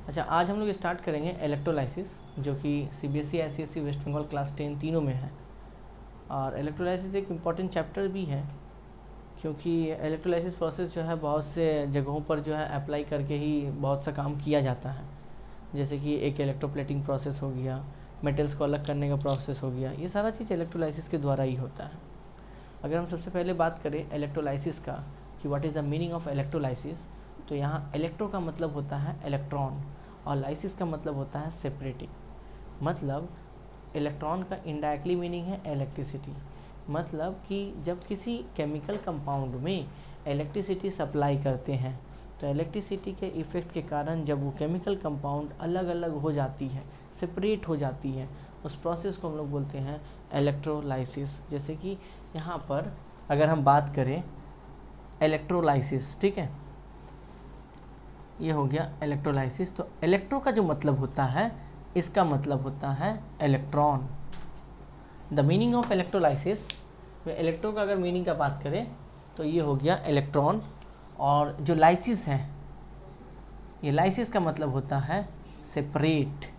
अच्छा, आज हम लोग स्टार्ट करेंगे इलेक्ट्रोलाइसिस, जो कि CBSE, ICSE, West Bengal class 10 तीनों में है। और इलेक्ट्रोलाइसिस एक इम्पॉर्टेंट चैप्टर भी है, क्योंकि इलेक्ट्रोलाइसिस प्रोसेस जो है बहुत से जगहों पर जो है अप्लाई करके ही बहुत सा काम किया जाता है। जैसे कि एक इलेक्ट्रोप्लेटिंग प्रोसेस हो गया, मेटल्स को अलग करने का प्रोसेस हो गया, ये सारा चीज़ इलेक्ट्रोलाइसिस के द्वारा ही होता है। अगर हम सबसे पहले बात करें इलेक्ट्रोलाइसिस का कि what is the meaning of electrolysis, तो यहाँ इलेक्ट्रो का मतलब होता है इलेक्ट्रॉन और लाइसिस का मतलब होता है सेपरेटिंग। मतलब इलेक्ट्रॉन का इनडायरेक्टली मीनिंग है इलेक्ट्रिसिटी। मतलब कि जब किसी केमिकल कंपाउंड में इलेक्ट्रिसिटी सप्लाई करते हैं तो इलेक्ट्रिसिटी के इफ़ेक्ट के कारण जब वो केमिकल कंपाउंड अलग अलग हो जाती है, सेपरेट हो जाती है, उस प्रोसेस को हम लोग बोलते हैं इलेक्ट्रोलाइसिस। जैसे कि यहाँ पर अगर हम बात करें इलेक्ट्रोलाइसिस, ठीक है, ये हो गया इलेक्ट्रोलाइसिस। तो इलेक्ट्रो का जो मतलब होता है, इसका मतलब होता है electron. The meaning of electrolysis, electro का अगर मीनिंग का बात करें तो ये हो गया इलेक्ट्रॉन। और जो लाइसिस है, ये लाइसिस का मतलब होता है सेपरेट,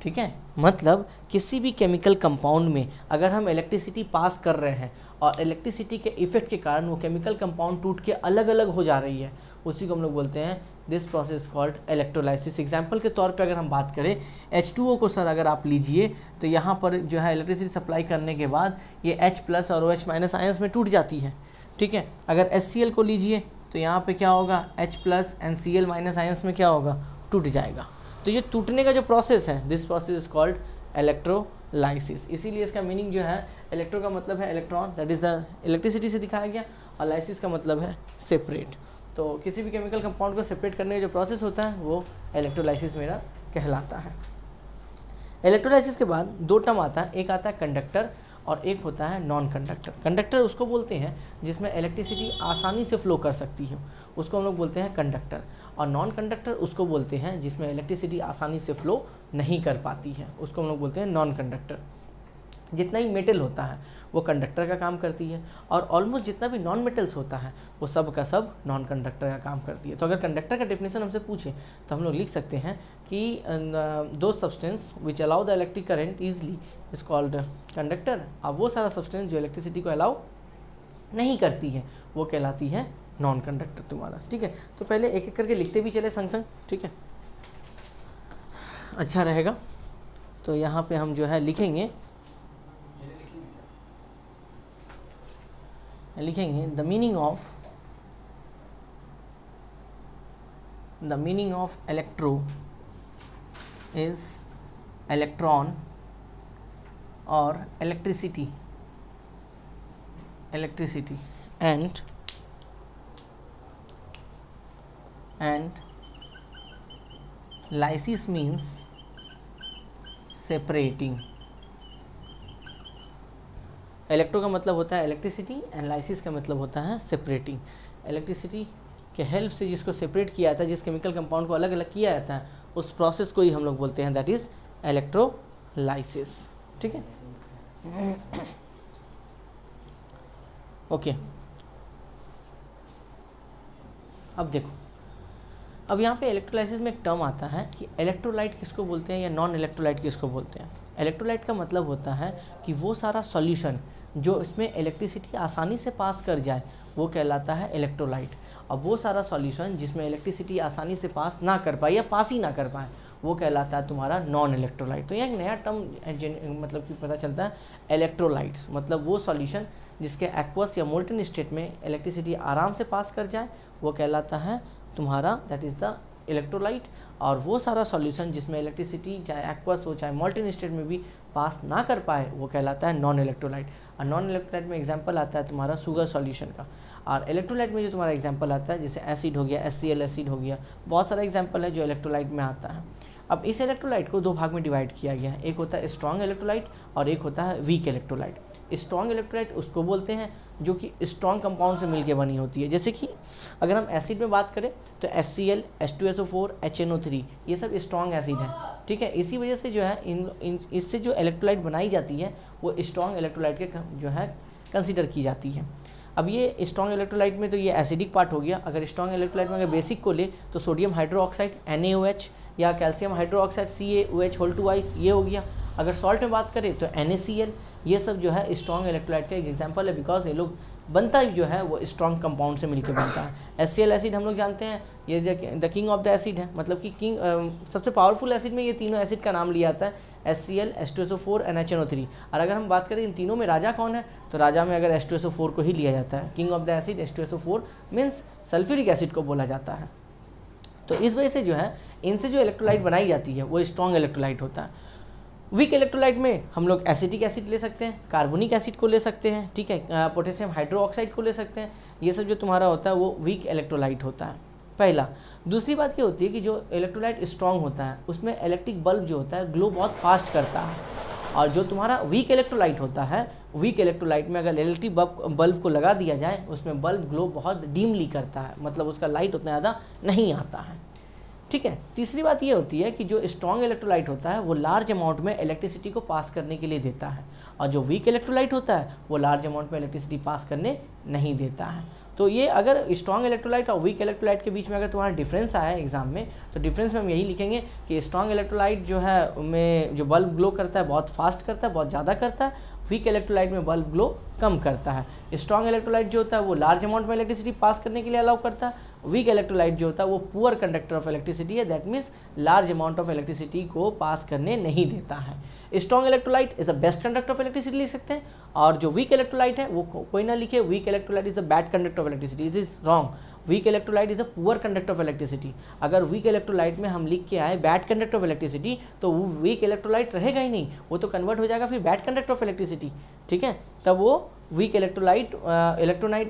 ठीक है। मतलब किसी भी केमिकल कंपाउंड में अगर हम इलेक्ट्रिसिटी पास कर रहे हैं और इलेक्ट्रिसिटी के इफेक्ट के कारण वो केमिकल कंपाउंड टूट के अलग अलग हो जा रही है, उसी को हम लोग बोलते हैं this process called electrolysis. Example के तौर पे अगर हम बात करें H2O को सर अगर आप लीजिए तो यहाँ पर जो है इलेक्ट्रिसिटी सप्लाई करने के बाद ये H+ और OH- आयंस में टूट जाती है, ठीक है। अगर HCl को लीजिए तो यहाँ पे क्या होगा, H+ एंड Cl- आयंस में क्या होगा, टूट जाएगा। तो ये टूटने का जो प्रोसेस है, this process is called electrolysis. इसीलिए इसका मीनिंग जो है, इलेक्ट्रो का मतलब है electron, that is the electricity से दिखाया गया, और लाइसिस का मतलब है सेपरेट। तो किसी भी केमिकल कंपाउंड को सेपरेट करने का जो प्रोसेस होता है वो इलेक्ट्रोलाइसिस मेरा कहलाता है। इलेक्ट्रोलाइसिस के बाद दो टर्म आता है, एक आता है कंडक्टर और एक होता है नॉन कंडक्टर। कंडक्टर उसको बोलते हैं जिसमें इलेक्ट्रिसिटी आसानी से फ्लो कर सकती है, उसको हम लोग बोलते हैं कंडक्टर। और नॉन कंडक्टर उसको बोलते हैं जिसमें इलेक्ट्रिसिटी आसानी से फ्लो नहीं कर पाती है, उसको हम लोग बोलते हैं नॉन कंडक्टर। जितना भी मेटल होता है वो कंडक्टर का काम करती है, और ऑलमोस्ट जितना भी नॉन मेटल्स होता है वो सब का सब नॉन कंडक्टर का काम करती है। तो अगर कंडक्टर का डेफिनेशन हमसे पूछे तो हम लोग लिख सकते हैं कि दो substance which allow the electric current easily is called conductor. अब वो सारा सब्सटेंस जो इलेक्ट्रिसिटी को अलाउ नहीं करती है वो कहलाती है नॉन कंडक्टर तुम्हारा, ठीक है। तो पहले एक एक करके लिखते भी चले संग संग, ठीक है, अच्छा रहेगा। तो यहाँ पे हम जो है लिखेंगे the meaning of electro is electron और electricity and lysis means separating। Electro का मतलब होता है इलेक्ट्रिसिटी एंड लाइसिस का मतलब होता है सेपरेटिंग। इलेक्ट्रिसिटी के हेल्प से जिसको सेपरेट किया जाता है, जिस केमिकल कंपाउंड को अलग अलग किया जाता है, उस प्रोसेस को ही हम लोग बोलते हैं दैट इज इलेक्ट्रोलाइसिस, ठीक है। ओके, अब देखो, अब यहाँ पे इलेक्ट्रोलाइसिस में एक टर्म आता है कि इलेक्ट्रोलाइट किसको बोलते हैं या नॉन इलेक्ट्रोलाइट किसको बोलते हैं। इलेक्ट्रोलाइट का मतलब होता है कि वो सारा सॉल्यूशन जो इसमें इलेक्ट्रिसिटी आसानी से पास कर जाए वो कहलाता है इलेक्ट्रोलाइट। अब वो सारा सॉल्यूशन जिसमें इलेक्ट्रिसिटी आसानी से पास ना कर पाए या पास ही ना कर पाए वो कहलाता है तुम्हारा नॉन इलेक्ट्रोलाइट। तो यह एक नया टर्म मतलब कि पता चलता है, इलेक्ट्रोलाइट्स मतलब वो सॉल्यूशन जिसके एक्वस या मोल्टन स्टेट में इलेक्ट्रिसिटी आराम से पास कर जाए वो कहलाता है तुम्हारा दैट इज़ द इलेक्ट्रोलाइट। और वो सारा सॉल्यूशन जिसमें इलेक्ट्रिसिटी चाहे एक्वस हो चाहे मॉल्टन स्टेट में भी पास ना कर पाए वो कहलाता है नॉन इलेक्ट्रोलाइट। और नॉन इलेक्ट्रोलाइट में एग्जांपल आता है तुम्हारा शुगर सॉल्यूशन का। और इलेक्ट्रोलाइट में जो तुम्हारा एग्जांपल आता है जैसे एसिड हो गया, HCl एसिड हो गया, बहुत सारा एग्जांपल है जो इलेक्ट्रोलाइट में आता है। अब इस इलेक्ट्रोलाइट को दो भाग में डिवाइड किया गया है, एक होता है स्ट्रॉन्ग इलेक्ट्रोलाइट और एक होता है वीक इलेक्ट्रोलाइट। स्ट्रॉन्ग इलेक्ट्रोलाइट उसको बोलते हैं जो कि स्ट्रॉन्ग कंपाउंड से मिलकर बनी होती है। जैसे कि अगर हम एसिड में बात करें तो HCl, H2SO4, HNO3 ये सब स्ट्रॉन्ग एसिड है, ठीक है। इसी वजह से जो है इससे जो इलेक्ट्रोलाइट बनाई जाती है वो स्ट्रॉन्ग इलेक्ट्रोलाइट के जो है कंसिडर की जाती है। अब ये स्ट्रॉन्ग इलेक्ट्रोलाइट में तो ये एसिडिक पार्ट हो गया। अगर स्ट्रॉन्ग इलेक्ट्रोलाइट में अगर बेसिक को ले तो सोडियम हाइड्रोक्साइड NaOH या कैल्शियम हाइड्रोक्साइड CaOH2 ये हो गया। अगर सॉल्ट में बात करें तो NaCl, ये सब जो है स्ट्रॉन्ग इलेक्ट्रोलाइट का एक एग्जाम्पल है, बिकॉज ये लोग बनता ही जो है वो स्ट्रॉन्ग कंपाउंड से मिलकर बनता है। HCl एसिड हम लोग जानते हैं ये the king of the acid है, मतलब कि किंग सबसे पावरफुल एसिड में ये तीनों एसिड का नाम लिया जाता है, HCl, H2SO4 NHNO3। और अगर हम बात करें इन तीनों में राजा कौन है, तो राजा में अगर H2SO4 को ही लिया जाता है। King of the acid H2SO4 means sulphuric acid को बोला जाता है। तो इस वजह से जो है इनसे जो इलेक्ट्रोलाइट बनाई जाती है वो स्ट्रॉन्ग इलेक्ट्रोलाइट होता है। वीक इलेक्ट्रोलाइट में हम लोग एसिटिक एसिड ले सकते हैं, कार्बोनिक एसिड को ले सकते हैं, ठीक है, पोटेशियम हाइड्रोक्साइड को ले सकते हैं। ये सब जो तुम्हारा होता है वो वीक इलेक्ट्रोलाइट होता है, पहला। दूसरी बात ये होती है कि जो इलेक्ट्रोलाइट स्ट्रॉन्ग होता है उसमें इलेक्ट्रिक बल्ब जो होता है ग्लो बहुत फास्ट करता है, और जो तुम्हारा वीक इलेक्ट्रोलाइट होता है, वीक इलेक्ट्रोलाइट में अगर इलेक्ट्रिक बल्ब को लगा दिया जाए उसमें बल्ब ग्लो बहुत डिमली करता है, मतलब उसका लाइट उतना ज़्यादा नहीं आता है, ठीक है। तीसरी बात ये होती है कि जो स्ट्रॉन्ग इलेक्ट्रोलाइट होता है वो लार्ज अमाउंट में इलेक्ट्रिसिटी को पास करने के लिए देता है, और जो वीक इलेक्ट्रोलाइट होता है वो लार्ज अमाउंट में इलेक्ट्रिसिटी पास करने नहीं देता है। तो ये अगर स्ट्रॉन्ग इलेक्ट्रोलाइट और वीक इलेक्ट्रोलाइट के बीच में अगर तुम्हारा डिफरेंस आया एग्जाम में, तो डिफरेंस में हम यही लिखेंगे कि स्ट्रॉन्ग इलेक्ट्रोलाइट जो है में जो बल्ब ग्लो करता है बहुत फास्ट करता है, बहुत ज़्यादा करता है। वीक इलेक्ट्रोलाइट में बल्ब ग्लो कम करता है। स्ट्रॉन्ग इलेक्ट्रोलाइट जो होता है वो लार्ज अमाउंट में इलेक्ट्रिसिटी पास करने के लिए अलाउ करता है। वीक इलेक्ट्रोलाइट जो होता है वो पुअर कंडक्टर ऑफ इलेक्ट्रिसिटी है, that means large amount of electricity को पास करने नहीं देता है। Strong electrolyte is the best conductor of electricity लिख सकते हैं, और जो वीक इलेक्ट्रोलाइट है वो कोई ना लिखे, weak electrolyte is the bad conductor of electricity, it is wrong. Weak electrolyte is a poor conductor of electricity. अगर वीक इलेक्ट्रोलाइट में हम लिख के आए बैड कंडक्टर ऑफ इलेक्ट्रिसिटी तो वो वीक इलेक्ट्रोलाइट रहेगा ही नहीं, वो तो कन्वर्ट हो जाएगा फिर बैड कंडक्टर ऑफ इलेक्ट्रिसिटी, ठीक है। तब वो वीक इलेक्ट्रोलाइट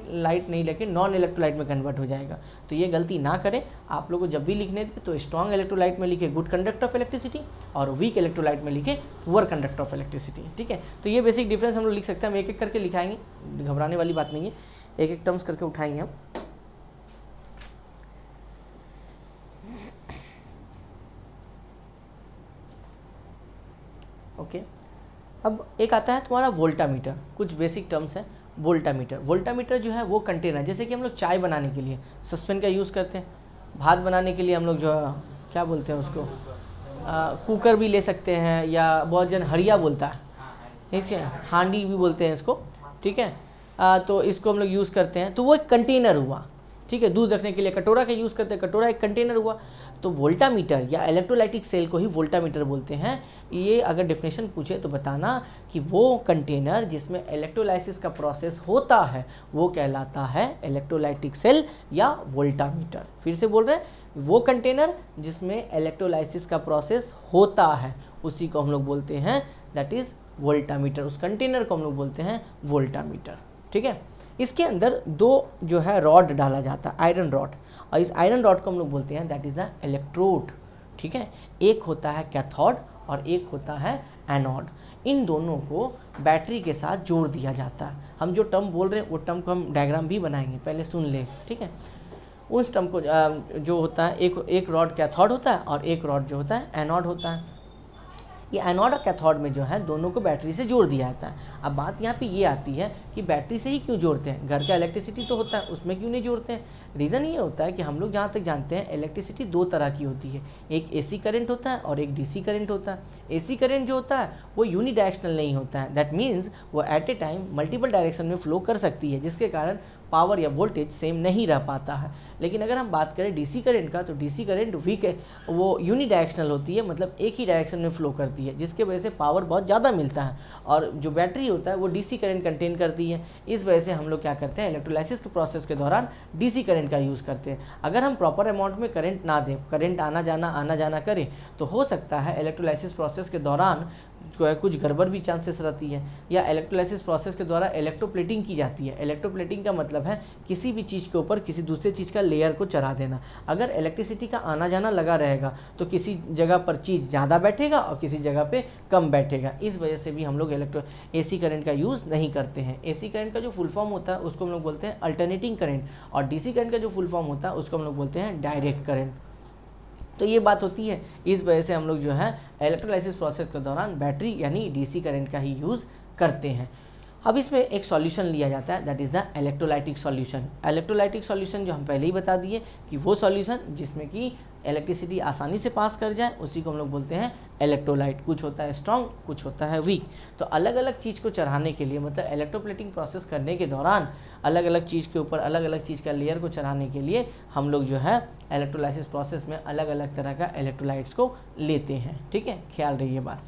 लाइट नहीं लेके नॉन इलेक्ट्रोलाइट में कन्वर्ट हो जाएगा। तो ये गलती ना करें, आप लोगों को जब भी लिखने दें तो स्ट्रॉन्ग इलेक्ट्रोलाइट में लिखे गुड कंडक्टर ऑफ इलेक्ट्रिसिटी और वीक इलेक्ट्रोलाइट में लिखे पुअर कंडक्टर ऑफ इलेक्ट्रिसिटी, ठीक है। तो ये बेसिक डिफरेंस हम लोग लिख सकते हैं, हम एक एक करके लिखाएंगे, घबराने वाली बात नहीं है, एक एक टर्म्स करके उठाएंगे हम। ओके अब एक आता है तुम्हारा वोल्टामीटर, कुछ बेसिक टर्म्स हैं। वोल्टामीटर, वोल्टामीटर जो है वो कंटेनर, जैसे कि हम लोग चाय बनाने के लिए सस्पेन का यूज़ करते हैं, भात बनाने के लिए हम लोग जो है क्या बोलते हैं उसको कुकर भी ले सकते हैं, या बहुत जन हड़िया बोलता है, ठीक है, हांडी भी बोलते हैं इसको, ठीक है। तो इसको हम लोग यूज़ करते हैं, तो वो एक कंटेनर हुआ, ठीक है। दूध रखने के लिए कटोरा का यूज़ करते हैं, कटोरा एक कंटेनर हुआ। तो वोल्टामीटर या इलेक्ट्रोलाइटिक सेल को ही वोल्टामीटर बोलते हैं। ये अगर डेफिनेशन पूछे तो बताना कि वो कंटेनर जिसमें इलेक्ट्रोलाइसिस का प्रोसेस होता है वो कहलाता है इलेक्ट्रोलाइटिक सेल या वोल्टामीटर। फिर से बोल रहे हैं, वो कंटेनर जिसमें इलेक्ट्रोलाइसिस का प्रोसेस होता है उसी को हम लोग बोलते हैं दैट इज़ वोल्टामीटर, उस कंटेनर को हम लोग बोलते हैं वोल्टामीटर, ठीक है। इसके अंदर दो जो है रॉड डाला जाता है, आयरन रॉड, और इस आयरन रॉड को हम लोग बोलते हैं दैट इज़ द इलेक्ट्रोड, ठीक है। एक होता है कैथोड और एक होता है एनोड। इन दोनों को बैटरी के साथ जोड़ दिया जाता है। हम जो टर्म बोल रहे हैं वो टर्म को हम डायग्राम भी बनाएंगे, पहले सुन ले, ठीक है। उस टर्म को जो होता है, एक रॉड कैथोड होता है और एक रॉड जो होता है एनोड होता है। ये एनोड और कैथोड में जो है दोनों को बैटरी से जोड़ दिया जाता है। अब बात यहाँ पे ये आती है कि बैटरी से ही क्यों जोड़ते हैं, घर का इलेक्ट्रिसिटी तो होता है उसमें क्यों नहीं जोड़ते हैं। रीज़न ये होता है कि हम लोग जहाँ तक जानते हैं इलेक्ट्रिसिटी दो तरह की होती है, एक एसी करंट होता है और एक डीसी करंट होता है। एसी करंट जो होता है वो यूनिडायरेक्शनल नहीं होता है, दैट मीन्स वो at a time multiple direction में फ्लो कर सकती है, जिसके कारण पावर या वोल्टेज सेम नहीं रह पाता है। लेकिन अगर हम बात करें डीसी करंट का, तो डीसी करंट वीक है, वो यूनिडायरेक्शनल होती है, मतलब एक ही डायरेक्शन में फ्लो करती है, जिसके वजह से पावर बहुत ज़्यादा मिलता है। और जो बैटरी होता है वो डीसी करंट कंटेन करती है। इस वजह से हम लोग क्या करते हैं, इलेक्ट्रोलाइसिस के प्रोसेस के दौरान डीसी करंट का यूज़ करते हैं। अगर हम प्रॉपर अमाउंट में करंट ना दें, करंट आना जाना करें, तो हो सकता है इलेक्ट्रोलाइसिस प्रोसेस के दौरान जो है कुछ गड़बड़ भी चांसेस रहती है। या इलेक्ट्रोलाइसिस प्रोसेस के द्वारा इलेक्ट्रोप्लेटिंग की जाती है। इलेक्ट्रोप्लेटिंग का मतलब है किसी भी चीज़ के ऊपर किसी दूसरे चीज़ का लेयर को चढ़ा देना। अगर इलेक्ट्रिसिटी का आना जाना लगा रहेगा तो किसी जगह पर चीज़ ज़्यादा बैठेगा और किसी जगह पे कम बैठेगा। इस वजह से भी हम लोग एसी करंट का यूज़ नहीं करते हैं। एसी करंट का जो फुल फॉर्म होता है उसको हम लोग बोलते हैं अल्टरनेटिंग करंट, और डीसी करंट का जो फुल फॉर्म होता है उसको हम लोग बोलते हैं डायरेक्ट करंट। तो ये बात होती है, इस वजह से हम लोग जो है इलेक्ट्रोलाइसिस प्रोसेस के दौरान बैटरी यानी डीसी करंट का ही यूज़ करते हैं। अब इसमें एक सॉल्यूशन लिया जाता है, that is the electrolytic solution. Electrolytic solution जो हम पहले ही बता दिए कि वो सॉल्यूशन जिसमें कि इलेक्ट्रिसिटी आसानी से पास कर जाए उसी को हम लोग बोलते हैं इलेक्ट्रोलाइट। कुछ होता है स्ट्रॉन्ग, कुछ होता है वीक। तो अलग अलग चीज़ को चढ़ाने के लिए, मतलब इलेक्ट्रोप्लेटिंग प्रोसेस करने के दौरान अलग अलग चीज़ के ऊपर अलग अलग चीज़ का लेयर को चढ़ाने के लिए हम लोग जो है इलेक्ट्रोलाइसिस प्रोसेस में अलग अलग तरह का इलेक्ट्रोलाइट्स को लेते हैं। ठीक है, ख्याल रही ये बात।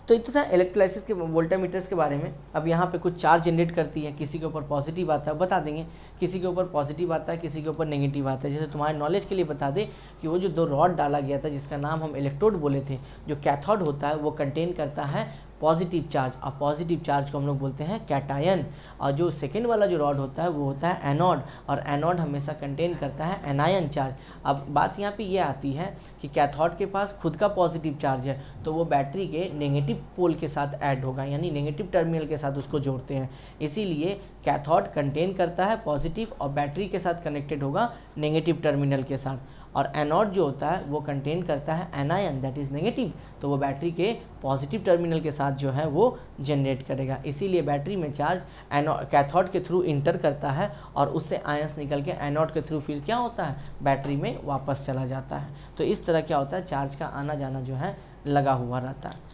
तो इतना था इलेक्ट्रोलाइसिस के वोल्टामीटर्स के बारे में। अब यहाँ पे कुछ चार्ज जनरेट करती है, किसी के ऊपर पॉजिटिव आता है, बता देंगे, किसी के ऊपर पॉजिटिव आता है, किसी के ऊपर नेगेटिव आता है। जैसे तुम्हारे नॉलेज के लिए बता दें कि वो जो 2 रॉड डाला गया था जिसका नाम हम इलेक्ट्रोड बोले थे, जो कैथोड होता है वो कंटेन करता है पॉजिटिव चार्ज, और पॉजिटिव चार्ज को हम लोग बोलते हैं कैटायन। और जो सेकेंड वाला जो रॉड होता है वो होता है एनोड, और एनोड हमेशा कंटेन करता है एनायन चार्ज। अब बात यहाँ पे ये आती है कि कैथोड के पास खुद का पॉजिटिव चार्ज है, तो वो बैटरी के नेगेटिव पोल के साथ ऐड होगा, यानी नेगेटिव टर्मिनल के साथ उसको जोड़ते हैं। इसीलिए कैथोड कंटेन करता है पॉजिटिव और बैटरी के साथ कनेक्टेड होगा नेगेटिव टर्मिनल के साथ, और एनोड जो होता है वो कंटेन करता है एनायन, दैट इज़ नेगेटिव, तो वो बैटरी के पॉजिटिव टर्मिनल के साथ जो है वो जनरेट करेगा। इसीलिए बैटरी में चार्ज कैथोड के थ्रू इंटर करता है और उससे आयंस निकल के एनोड के थ्रू फिर क्या होता है, बैटरी में वापस चला जाता है। तो इस तरह क्या होता है, चार्ज का आना जाना जो है लगा हुआ रहता है।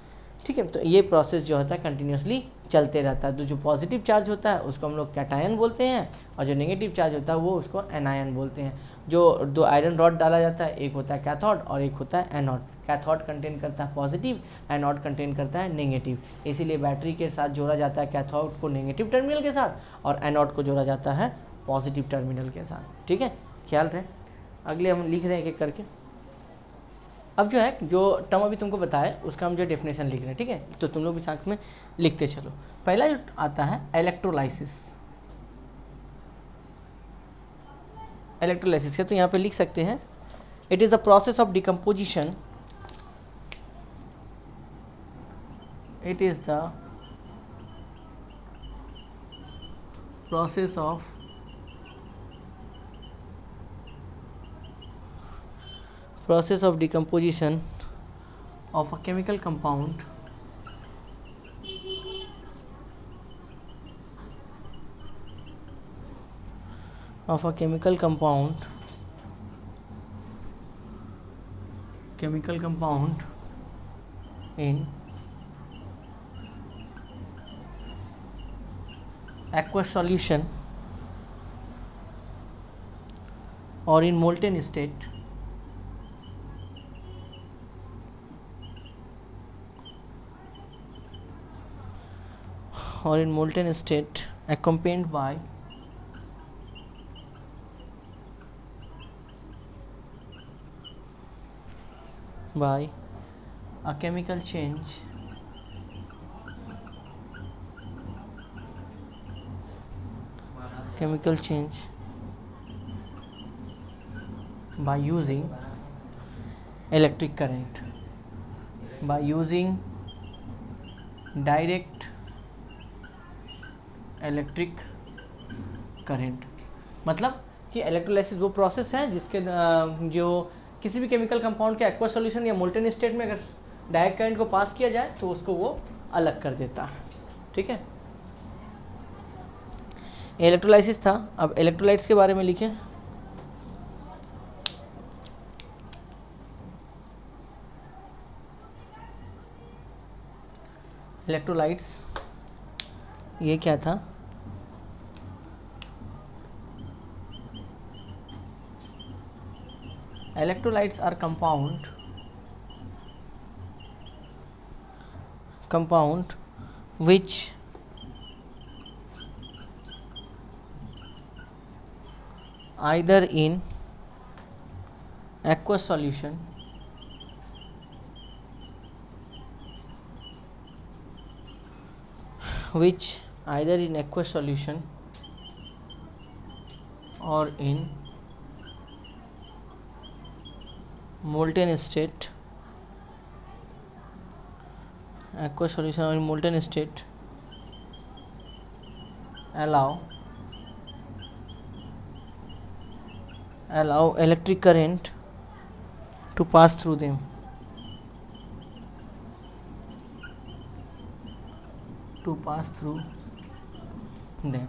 ठीक है, तो ये प्रोसेस जो होता है कंटिन्यूसली चलते रहता है। तो जो पॉजिटिव चार्ज होता है उसको हम लोग कैटायन बोलते हैं, और जो नेगेटिव चार्ज होता है वो उसको एनायन बोलते हैं। जो 2 आयरन रॉड डाला जाता है, एक होता है कैथोड और एक होता है एनोड। कैथोड कंटेन करता है पॉजिटिव, एनोड कंटेन करता है नेगेटिव। इसीलिए बैटरी के साथ जोड़ा जाता है कैथोड को नेगेटिव टर्मिनल के साथ, और एनोड को जोड़ा जाता है पॉजिटिव टर्मिनल के साथ। ठीक है, ख्याल रहे। अगले हम लिख रहे हैं एक एक करके। अब जो है, जो टर्म अभी तुमको बताया उसका हम जो डेफिनेशन लिख रहे हैं, ठीक है, तो तुम लोग भी साथ में लिखते चलो। पहला जो आता है इलेक्ट्रोलाइसिस। इलेक्ट्रोलाइसिस का तो यहाँ पे लिख सकते हैं, it is the process of decomposition, it is the process of decomposition of a chemical compound in aqueous solution or in molten state, accompanied by a chemical change by using electric current, by using direct electric current. मतलब कि electrolysis वो process है जिसके जो किसी भी chemical compound के aqua solution या मोल्टेन स्टेट में अगर डायरेक्ट करंट को पास किया जाए तो उसको वो अलग कर देता है। ठीक है, इलेक्ट्रोलाइसिस था। अब इलेक्ट्रोलाइट्स के बारे में लिखें। इलेक्ट्रोलाइट्स ये क्या था, electrolytes are compound which either in aqueous solution or in molten state, aqueous solution or in molten state allow electric current to pass through them. To pass through them.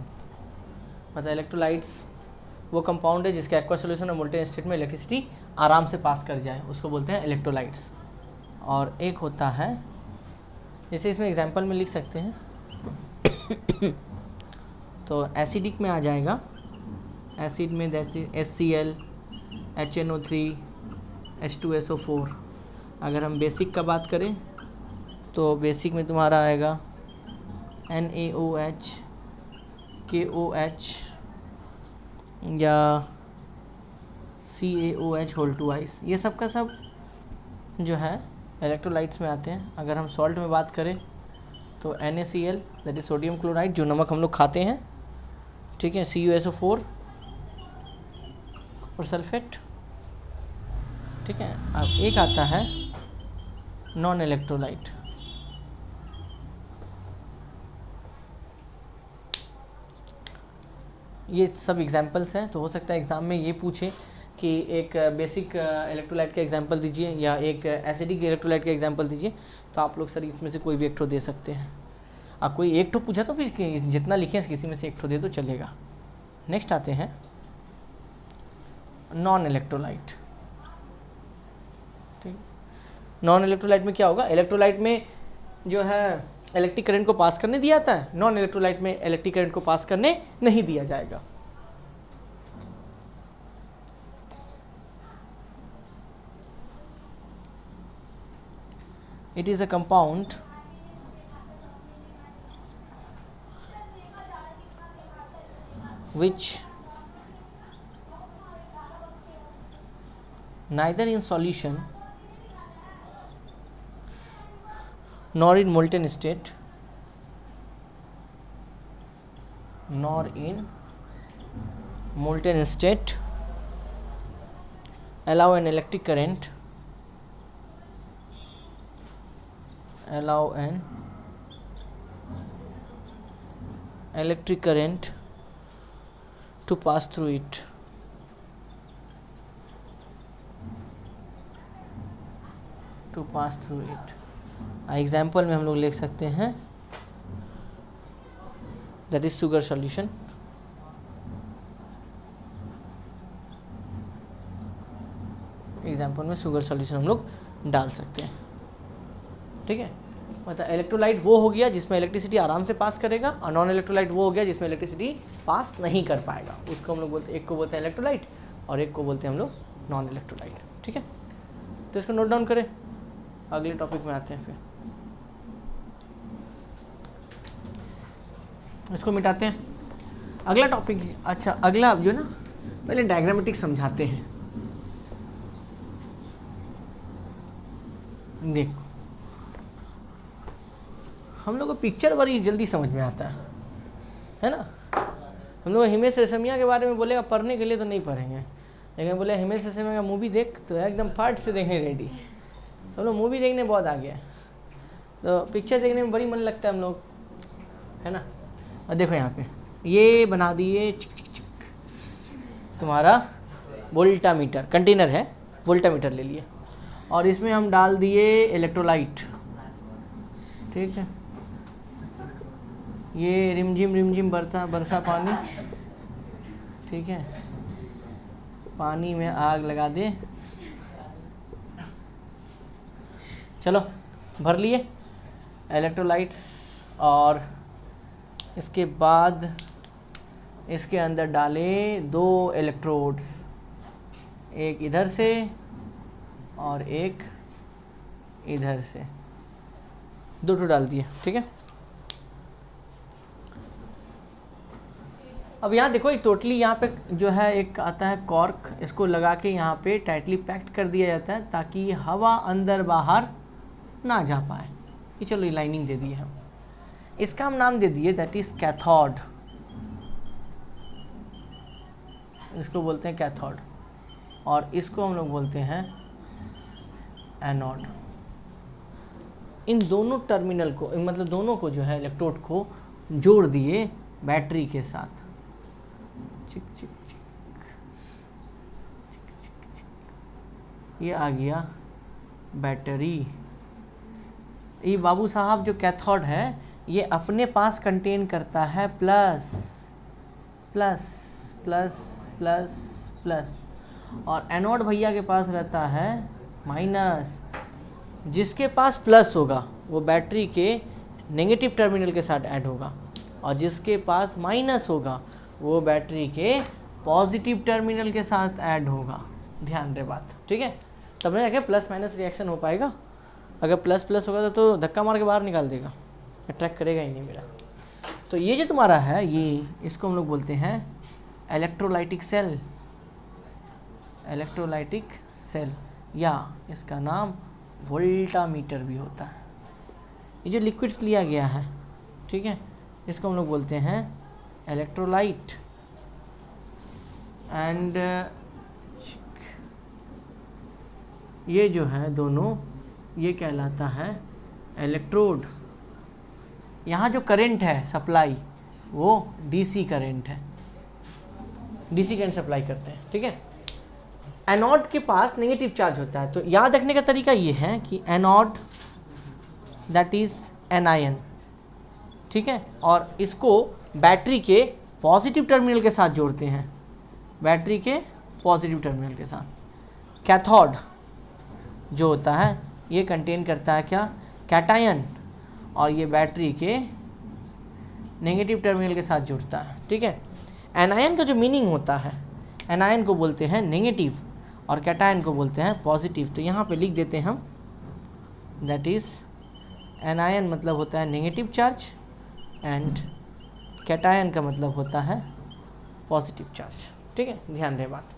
मतलब electrolytes वो compound है जिसके aqua solution और molten state में electricity आराम से पास कर जाए, उसको बोलते हैं इलेक्ट्रोलाइट्स। और एक होता है, जैसे इसमें एग्जांपल में लिख सकते हैं तो एसिडिक में आ जाएगा, एसिड में HCl, HNO3, H2SO4। अगर हम बेसिक का बात करें तो बेसिक में तुम्हारा आएगा NaOH, KOH या CaOH होल टू आइस। ये सब का सब जो है इलेक्ट्रोलाइट्स में आते हैं। अगर हम सॉल्ट में बात करें तो NaCl that is sodium chloride, जो नमक हम लोग खाते हैं, ठीक है, CuSO4 और सल्फेट, ठीक है। अब एक आता है नॉन इलेक्ट्रोलाइट। ये सब एग्जांपल्स हैं, तो हो सकता है एग्ज़ाम में ये पूछे कि एक बेसिक इलेक्ट्रोलाइट का एग्जांपल दीजिए या एक एसिडिक इलेक्ट्रोलाइट का एग्जांपल दीजिए, तो आप लोग सर इसमें से कोई भी एक ठो दे सकते हैं। आप कोई एक ठो पूछा तो फिर जितना लिखें किसी में से एक ठो दे तो चलेगा। नेक्स्ट आते हैं नॉन इलेक्ट्रोलाइट। ठीक, नॉन इलेक्ट्रोलाइट में क्या होगा, इलेक्ट्रोलाइट में जो है इलेक्ट्रिक करंट को पास करने दिया जाता है, नॉन इलेक्ट्रोलाइट में इलेक्ट्रिक करंट को पास करने नहीं दिया जाएगा। It is a compound which neither in solution nor in molten state allow an electric current to pass through it। Example में हम लोग लिख सकते हैं that is sugar solution. Example में शुगर सॉल्यूशन हम लोग डाल सकते हैं, ठीक है। मतलब इलेक्ट्रोलाइट वो हो गया जिसमें इलेक्ट्रिसिटी आराम से पास करेगा, और नॉन इलेक्ट्रोलाइट वो हो गया जिसमें इलेक्ट्रिसिटी पास नहीं कर पाएगा। उसको हम लोग बोलते, एक को बोलते हैं इलेक्ट्रोलाइट और एक को बोलते हैं हम लोग नॉन इलेक्ट्रोलाइट, ठीक है। तो इसको नोट डाउन करें, अगले टॉपिक में आते हैं, फिर इसको मिटाते हैं। अगला टॉपिक, अच्छा अगला अब जो ना पहले डायग्रामेटिक समझाते हैं। देखो हम लोग को पिक्चर बड़ी जल्दी समझ में आता है ना। हम लोग हिमेश रेशमिया के बारे में बोलेगा पढ़ने के लिए तो नहीं पढ़ेंगे, लेकिन बोले हिमेश रेशमिया का मूवी देख तो एकदम फट से देखने रेडी। तो हम लोग मूवी देखने बहुत आ गया, तो पिक्चर देखने में बड़ी मन लगता है हम लोग, है ना। और देखो यहाँ पे ये बना दिए तुम्हारा वोल्टामीटर, कंटेनर है, वोल्टामीटर ले लिए, और इसमें हम डाल दिए इलेक्ट्रोलाइट, ठीक है। ये रिमझिम बरसा पानी, ठीक है, पानी में आग लगा दे, चलो भर लिए इलेक्ट्रोलाइट्स, और इसके बाद इसके अंदर डाले 2 इलेक्ट्रोड्स, एक इधर से और एक इधर से, 2 डाल दिए, ठीक है। अब यहाँ देखो, एक टोटली यहाँ पे जो है एक आता है कॉर्क, इसको लगा के यहाँ पे टाइटली पैक्ड कर दिया जाता है ताकि हवा अंदर बाहर ना जा पाए। ये चलो लाइनिंग दे दी है, इसका हम नाम दे दिए दैट इज कैथोड, इसको बोलते हैं कैथोड, और इसको हम लोग बोलते हैं एनोड। इन दोनों टर्मिनल को, मतलब दोनों को जो है इलेक्ट्रोड को जोड़ दिए बैटरी के साथ, चिक चिक चिक, ये आ गया बैटरी। ये बाबू साहब जो कैथोड है ये अपने पास कंटेन करता है plus plus plus plus plus, और एनोड भैया के पास रहता है माइनस। जिसके पास प्लस होगा वो बैटरी के नेगेटिव टर्मिनल के साथ ऐड होगा, और जिसके पास माइनस होगा वो बैटरी के पॉजिटिव टर्मिनल के साथ ऐड होगा। ध्यान रहे बात, ठीक है। तब नहीं प्लस माइनस रिएक्शन हो पाएगा। अगर प्लस प्लस होगा तो धक्का मार के बाहर निकाल देगा, अट्रैक्ट करेगा ही नहीं मेरा। तो ये जो तुम्हारा है, ये इसको हम लोग बोलते हैं इलेक्ट्रोलाइटिक सेल, इलेक्ट्रोलाइटिक सेल, या इसका नाम वोल्टामीटर भी होता है। ये जो लिक्विड्स लिया गया है, ठीक है, इसको हम लोग बोलते हैं इलेक्ट्रोलाइट, एंड ये जो है दोनों, ये कहलाता है इलेक्ट्रोड। यहाँ जो करंट है सप्लाई, वो डीसी करंट है, डीसी करंट सप्लाई करते हैं, ठीक है। एनोड के पास नेगेटिव चार्ज होता है, तो याद रखने का तरीका ये है कि एनोड दैट इज एनायन, ठीक है, और इसको बैटरी के पॉजिटिव टर्मिनल के साथ जोड़ते हैं, बैटरी के पॉजिटिव टर्मिनल के साथ। कैथोड जो होता है ये कंटेन करता है क्या, कैटायन, और ये बैटरी के नेगेटिव टर्मिनल के साथ जुड़ता है, ठीक है। एनायन का जो मीनिंग होता है, एनायन को बोलते हैं नेगेटिव और कैटायन को बोलते हैं पॉजिटिव। तो यहाँ पे लिख देते हैं हम, दैट इज एनायन मतलब होता है नेगेटिव चार्ज, एंड कैटायन का मतलब होता है पॉजिटिव चार्ज, ठीक है। ध्यान रहे बात,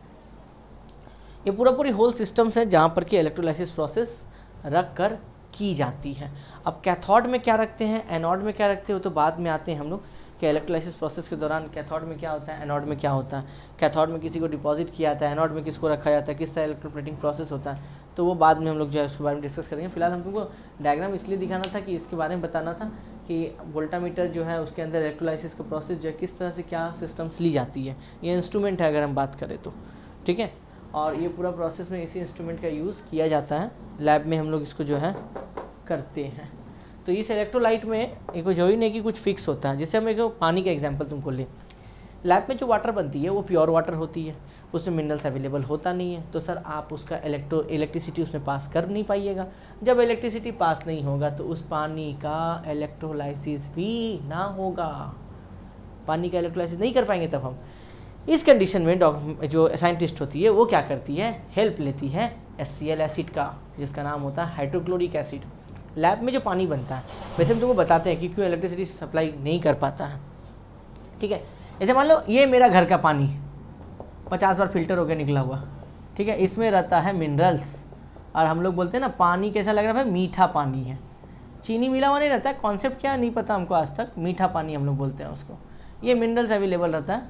ये पूरी होल सिस्टम्स है जहाँ पर कि इलेक्ट्रोलाइसिस प्रोसेस रख कर की जाती है। अब कैथोड में क्या रखते हैं, एनोड में क्या रखते हो, तो बाद में आते हैं हम लोग कि इलेक्ट्रोलाइसिस प्रोसेस के दौरान कैथोड में क्या होता है, एनोड में क्या होता है। कैथोड में किसी को डिपॉजिट किया जाता है, एनोड में किसको रखा जाता है, किस तरह इलेक्ट्रोप्लेटिंग प्रोसेस होता है, तो वो बाद में हम लोग जो है उसके बारे में डिस्कस करेंगे। फिलहाल हम तुमको डायग्राम इसलिए दिखाना था कि इसके बारे में बताना था कि वोल्टामीटर जो है उसके अंदर इलेक्ट्रोलाइसिस का प्रोसेस जो है किस तरह से क्या सिस्टम्स ली जाती है। ये इंस्ट्रूमेंट है अगर हम बात करें तो, ठीक है, और ये पूरा प्रोसेस में इसी इंस्ट्रूमेंट का यूज़ किया जाता है। लैब में हम लोग इसको जो है करते हैं। तो इस इलेक्ट्रोलाइट में एक जरूरी नहीं कि कुछ फिक्स होता है। जैसे हम एक पानी का एग्जांपल तुमको ले, लैब में जो वाटर बनती है वो प्योर वाटर होती है, उसमें मिनरल्स अवेलेबल होता नहीं है, तो सर आप उसका इलेक्ट्रिसिटी उसमें पास कर नहीं पाइएगा। जब इलेक्ट्रिसिटी पास नहीं होगा तो उस पानी का इलेक्ट्रोलाइसिस भी ना होगा, पानी का इलेक्ट्रोलाइसिस नहीं कर पाएंगे। तब हम इस कंडीशन में जो साइंटिस्ट होती है वो क्या करती है, हेल्प लेती है HCl एसिड का, जिसका नाम होता है हाइड्रोक्लोरिक एसिड। लैब में जो पानी बनता है, वैसे हम तुमको बताते हैं कि क्यों इलेक्ट्रिसिटी सप्लाई नहीं कर पाता है, ठीक है। जैसे मान लो ये मेरा घर का पानी 50 बार फिल्टर होकर निकला हुआ, ठीक है, इसमें रहता है मिनरल्स, और हम लोग बोलते हैं ना पानी कैसा लग रहा है, मीठा पानी है, चीनी मिला हुआ नहीं रहता है। कॉन्सेप्ट क्या है नहीं पता हमको आज तक, मीठा पानी हम लोग बोलते हैं उसको। ये मिनरल्स अवेलेबल रहता है,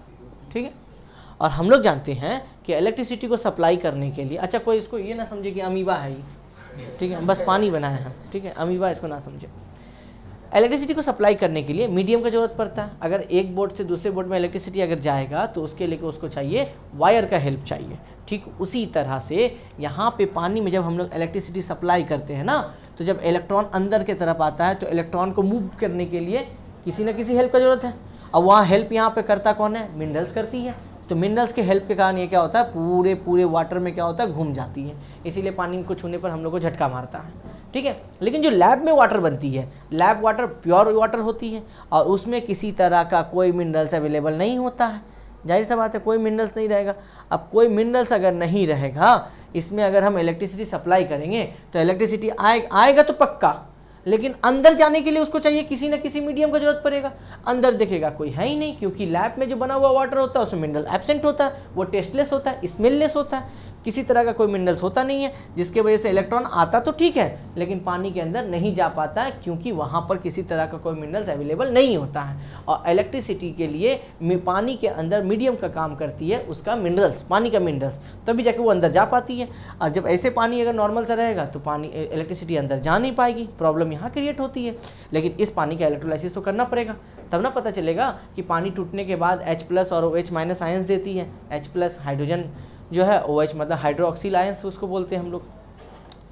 ठीक है। और हम लोग जानते हैं कि इलेक्ट्रिसिटी को सप्लाई करने के लिए, अच्छा कोई इसको ये ना समझे कि अमीबा है ये, ठीक है, बस पानी बनाया है, ठीक है, अमीबा इसको ना समझे। इलेक्ट्रिसिटी को सप्लाई करने के लिए मीडियम का जरूरत पड़ता है। अगर एक बोर्ड से दूसरे बोर्ड में इलेक्ट्रिसिटी अगर जाएगा तो उसके लिए उसको चाहिए वायर का हेल्प चाहिए। ठीक उसी तरह से यहाँ पे पानी में जब हम लोग इलेक्ट्रिसिटी सप्लाई करते हैं ना, तो जब इलेक्ट्रॉन अंदर की तरफ आता है तो इलेक्ट्रॉन को मूव करने के लिए किसी न किसी हेल्प का जरूरत है। अब वहाँ हेल्प यहाँ पे करता कौन है, मिनरल्स करती है। तो मिनरल्स के हेल्प के कारण ये क्या होता है, पूरे वाटर में क्या होता है, घूम जाती है, इसीलिए पानी को छूने पर हम लोग को झटका मारता है, ठीक है। लेकिन जो लैब में वाटर बनती है, लैब वाटर प्योर वाटर होती है और उसमें किसी तरह का कोई मिनरल्स अवेलेबल नहीं होता है। जाहिर सा बात है कोई मिनरल्स नहीं रहेगा। अब कोई मिनरल्स अगर नहीं रहेगा, इसमें अगर हम इलेक्ट्रिसिटी सप्लाई करेंगे तो इलेक्ट्रिसिटी आएगा तो पक्का, लेकिन अंदर जाने के लिए उसको चाहिए किसी न किसी मीडियम का जरूरत पड़ेगा। अंदर देखेगा कोई है ही नहीं, क्योंकि लैब में जो बना हुआ वाटर होता है उसमें मिनरल एब्सेंट होता है, वो टेस्टलेस होता है, स्मेललेस होता है, किसी तरह का कोई मिनरल्स होता नहीं है, जिसके वजह से इलेक्ट्रॉन आता तो ठीक है लेकिन पानी के अंदर नहीं जा पाता है, क्योंकि वहाँ पर किसी तरह का कोई मिनरल्स अवेलेबल नहीं होता है। और इलेक्ट्रिसिटी के लिए पानी के अंदर मीडियम का काम करती है उसका मिनरल्स, पानी का मिनरल्स, तभी जाके वो अंदर जा पाती है। और जब ऐसे पानी अगर नॉर्मल सा रहेगा तो पानी इलेक्ट्रिसिटी अंदर जा नहीं पाएगी, प्रॉब्लम यहाँ क्रिएट होती है। लेकिन इस पानी का इलेक्ट्रोलाइसिस तो करना पड़ेगा, तब ना पता चलेगा कि पानी टूटने के बाद H+ और OH- आयंस देती है। H+ हाइड्रोजन जो है, OH मतलब हाइड्रोक्सिल आयंस उसको बोलते हैं हम लोग,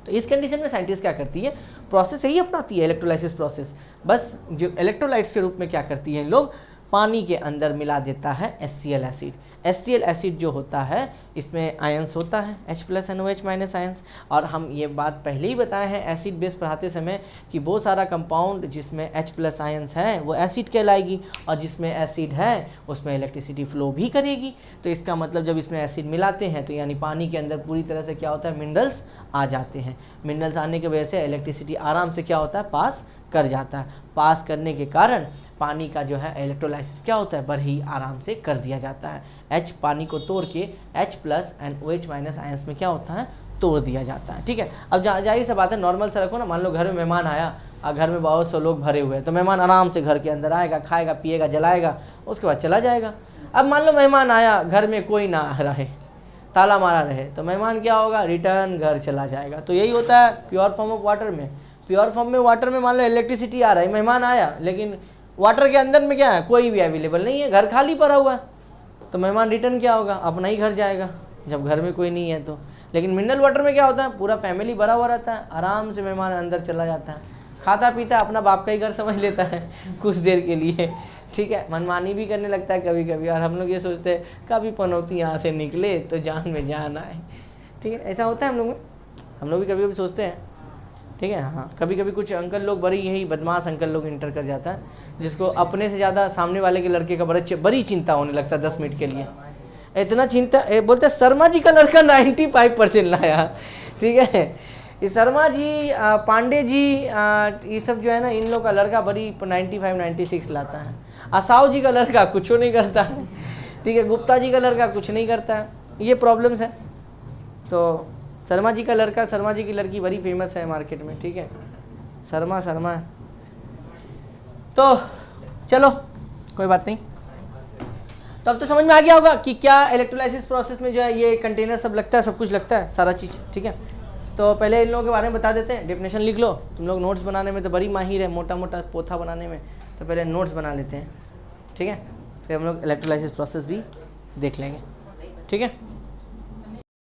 तो इस कंडीशन में साइंटिस्ट क्या करती है, प्रोसेस यही अपनाती है, इलेक्ट्रोलाइसिस प्रोसेस। बस जो इलेक्ट्रोलाइट्स के रूप में क्या करती है इन लोग, पानी के अंदर मिला देता है HCl एसिड। HCl एसिड जो होता है इसमें आयंस होता है H+NOH- आयंस। और हम ये बात पहले ही बताए हैं एसिड बेस पढ़ाते समय कि वो सारा कंपाउंड जिसमें H+ आयंस है वो एसिड कहलाएगी, और जिसमें एसिड है उसमें इलेक्ट्रिसिटी फ्लो भी करेगी। तो इसका मतलब जब इसमें एसिड मिलाते हैं तो यानी पानी के अंदर पूरी तरह से क्या होता है, मिनरल्स आ जाते हैं। मिनरल्स आने की वजह से इलेक्ट्रिसिटी आराम से क्या होता है, पास कर जाता है। पास करने के कारण पानी का जो है इलेक्ट्रोलाइसिस क्या होता है, बड़े ही आराम से कर दिया जाता है। H पानी को तोड़ के H+NOH- आयंस में क्या होता है, तोड़ दिया जाता है। ठीक है, अब जाहिर सी बात है, नॉर्मल सा रखो ना, मान लो घर में मेहमान आया और घर में बहुत से लोग भरे हुए हैं, तो मेहमान आराम से घर के अंदर आएगा, खाएगा पिएगा जलाएगा, उसके बाद चला जाएगा। अब मान लो मेहमान आया, घर में कोई ना रहे, ताला मारा रहे, तो मेहमान क्या होगा, रिटर्न घर चला जाएगा। तो यही होता है प्योर फॉर्म ऑफ वाटर में। प्योर फॉर्म में वाटर में मान लो इलेक्ट्रिसिटी आ रहा है, मेहमान आया, लेकिन वाटर के अंदर में क्या है, कोई भी अवेलेबल नहीं है, घर खाली पड़ा हुआ है, तो मेहमान रिटर्न क्या होगा, अपना ही घर जाएगा जब घर में कोई नहीं है तो। लेकिन मिनरल वाटर में क्या होता है, पूरा फैमिली भरा हुआ रहता है, आराम से मेहमान अंदर चला जाता है, खाता पीता अपना बाप का ही घर समझ लेता है कुछ देर के लिए। ठीक है, मनमानी भी करने लगता है कभी कभी, और हम लोग ये सोचते हैं कभी पनौती यहाँ से निकले तो जान में जान आए। ठीक है, ऐसा होता है हम लोग भी कभी कभी सोचते हैं। ठीक है, हाँ, कभी कभी कुछ अंकल लोग बड़ी यही बदमाश अंकल लोग इंटर कर जाता है, जिसको अपने से ज़्यादा सामने वाले के लड़के का बड़ी चिंता होने लगता है 10 मिनट के लिए। इतना चिंता, बोलते हैं शर्मा जी का लड़का 95% लाया। ठीक है, ये शर्मा जी, पांडे जी, ये सब जो है ना, इन लोग का लड़का बड़ी 95-96 लाता है। आसाव जी का लड़का कुछ नहीं करता है। ठीक है, गुप्ता जी का लड़का कुछ नहीं करता है। ये प्रॉब्लम्स है। तो शर्मा जी का लड़का, शर्मा जी की लड़की बड़ी फेमस है मार्केट में। ठीक है, शर्मा तो चलो कोई बात नहीं। तो अब तो समझ में आ गया होगा कि क्या इलेक्ट्रोलाइसिस प्रोसेस में जो है ये कंटेनर सब लगता है, सब कुछ लगता है, सारा चीज़। ठीक है, तो पहले इन लोगों के बारे में बता देते हैं। डेफिनेशन लिख लो, तुम लोग नोट्स बनाने में तो बड़ी माहिर है, मोटा मोटा पोथा बनाने में, तो पहले नोट्स बना लेते हैं। ठीक है, फिर हम लोग इलेक्ट्रोलाइसिस प्रोसेस भी देख लेंगे। ठीक है।